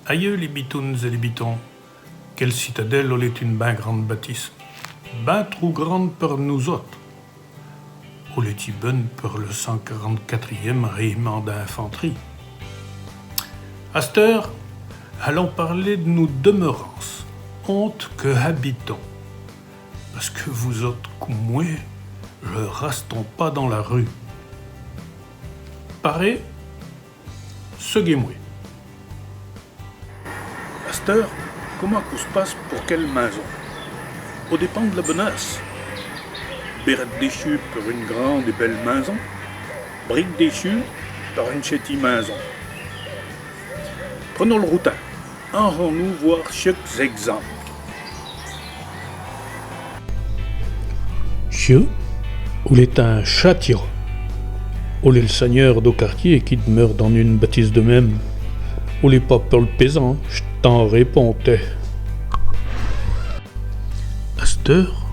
Aïeux les bitounes et les bitons, quelle citadelle est une ben grande bâtisse, ben trop grande pour nous autres. Au est bonne pour le 144e régiment d'infanterie. À cette heure, allons parler de nos demeurances, honte que habitons. Parce que vous autres comme moi, je restons pas dans la rue. Pareil, ce moi. À cette heure, comment qu'on se passe pour quelle maison? Au dépend de la bonasse. Bérette déchue pour une grande et belle maison, brique déchue par une chétive maison. Prenons le routin. Allons-nous voir quelques exemples. Chieux, où est un châtillon, où est le seigneur d'au quartier qui demeure dans une bâtisse de même, où est pas pour le paysan, je t'en répondais. À cette heure,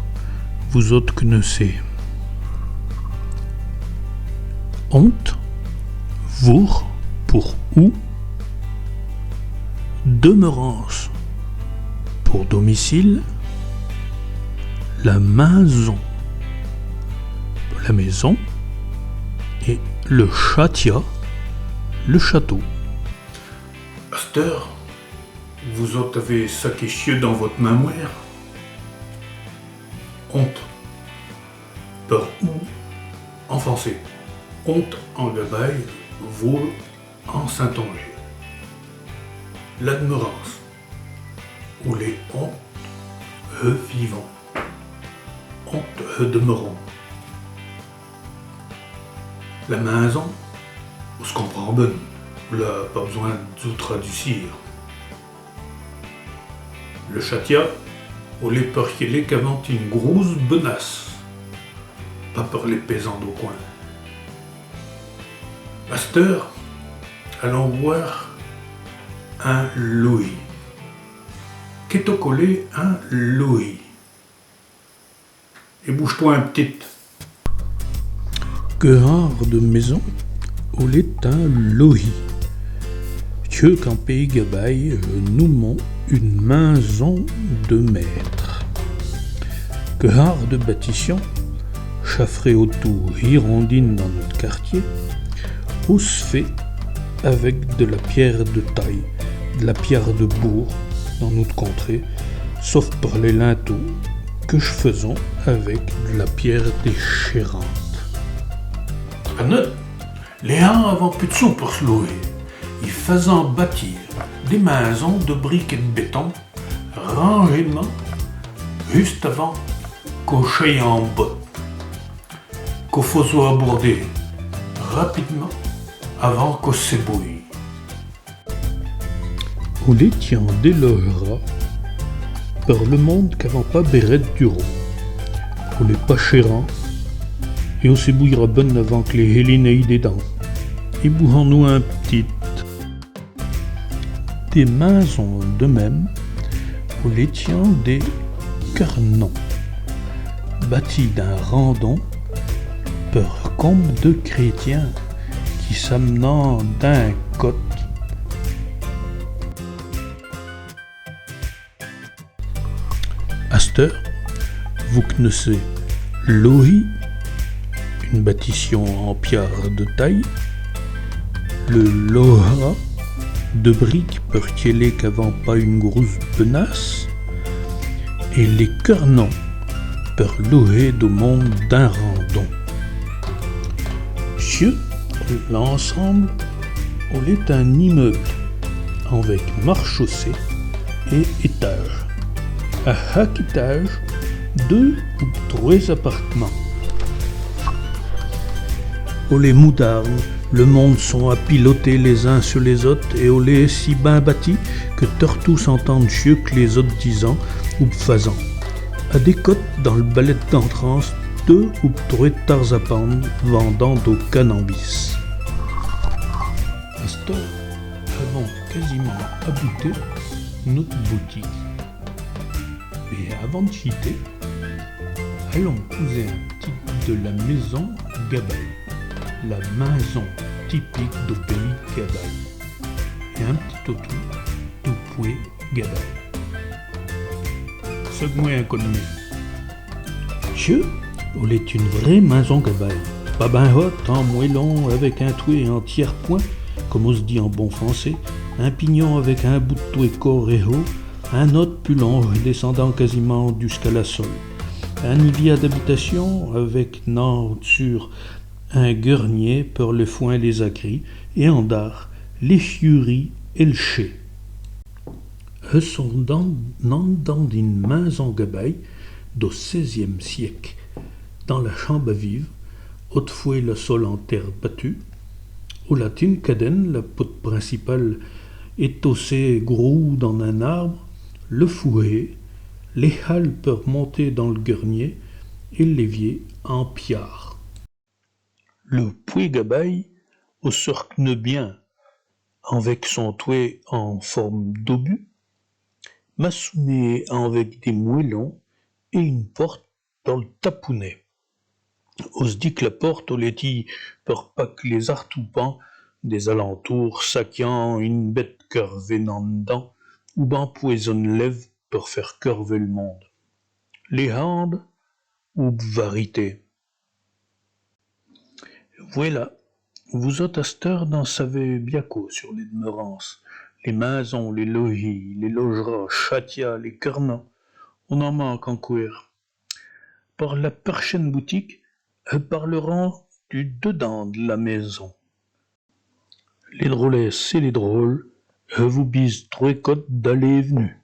vous autres connaissez. Honte, vour, pour où, demeurance, pour domicile, la maison, la maison, et le châtia, le château. À cette heure, vous autres avez ça qui est chieux dans votre mémoire. Honte. Par où en français. Honte en gabaille, vour en saintonge. La demeurance. Où les hontes, eux vivants. Honte, eux demeurons. La maison, on se comprend bonne. Là, pas besoin d'outre-du-cire. Le châtia, on les porquier qu'avant une grosse benasse. Pas pour les paysans d'au coin. À cette heure, allons voir un louis. Qu'est au collé un louis? Et bouge-toi un petit. Que rare de maison, où est un louis. Dieu qu'en pays gabaille, nous mons une maison de maître. Que rare de bâtissons, chaffré autour, hirondine dans notre quartier, où se fait avec de la pierre de taille, de la pierre de bourg dans notre contrée, sauf pour les linteaux que je faisons avec de la pierre déchirante. À note, les gens avant plus de sous pour se louer. Ils faisaient bâtir des maisons de briques et de béton, rangément, juste avant qu'au cheye en botte, qu'au faut soit abordé rapidement avant qu'au s'ébouille. On les tient délogera par le monde qu'avant pas Bérette du Rhône. On les pas chérant et on s'ébouillera bonne avant que les Hélènes aient des dents. Et bouhons-nous un petit. Des maisons de même, on les tient des carnons, bâtis d'un randon, par combe de chrétiens qui s'amenant d'un côte. À cette heure, vous connaissez l'Ohi, une bâtissement en pierre de taille, le Lohra, de briques pour qu'il ait qu'avant pas une grosse benasse, et les Quernons pour louer du monde d'un randon. Cieux, l'ensemble, on est un immeuble avec marche-chaussée et étage. À chaque étage, 2 ou 3 appartements. Au les moutardes, le monde sont à piloter les uns sur les autres et au les si bien bâtis que tous s'entendent mieux que les autres disant ou faisant. À des côtes dans le ballet d'entrance, 2 ou 3 tarzapanes vendant au cannabis. À cette heure, avons quasiment habité notre boutique. Mais avant de quitter, allons causer un petit de la maison Gabaille, la maison typique du pays Gabaille, et un petit autour Gabaye. C'est moi inconnu. Dieu, on est une vraie maison Gabaye. Pas ben haute, en moellon, avec un toit en tiers-point, comme on se dit en bon français, un pignon avec un bout de toit corps et haut, un autre plus long descendant quasiment jusqu'à la sole. Un nivier d'habitation avec nord sur un guernier pour le foin les acris et en dard les furies et le chai. Eux sont dans d'une maison Gabaye du XVIe siècle, dans la chambre à vivre, autrefois le sol en terre battue. Au latin caden, la poutre principale est ossée gros dans un arbre, le fouet, les halles peuvent monter dans le guernier et l'évier en piard. Le puits Gabaye au cercle bien, avec son toit en forme d'obus, maçonné avec des moellons et une porte dans le tapounet. On se dit que la porte, on les dit pour pas que les artoupans des alentours saquant une bête curvée dans dedans ou ben poisonne lève pour faire curver le monde. Les handes ou varité. Voilà, vous autres à cette heure n'en savez biaco sur les demerances, les maisons, les logis, les logeras, châtias, les carnans, on en manque encore. Par la prochaine boutique, parleront du dedans de la maison. Les drôlesses et les drôles vous bisent trois côtes d'aller et venue.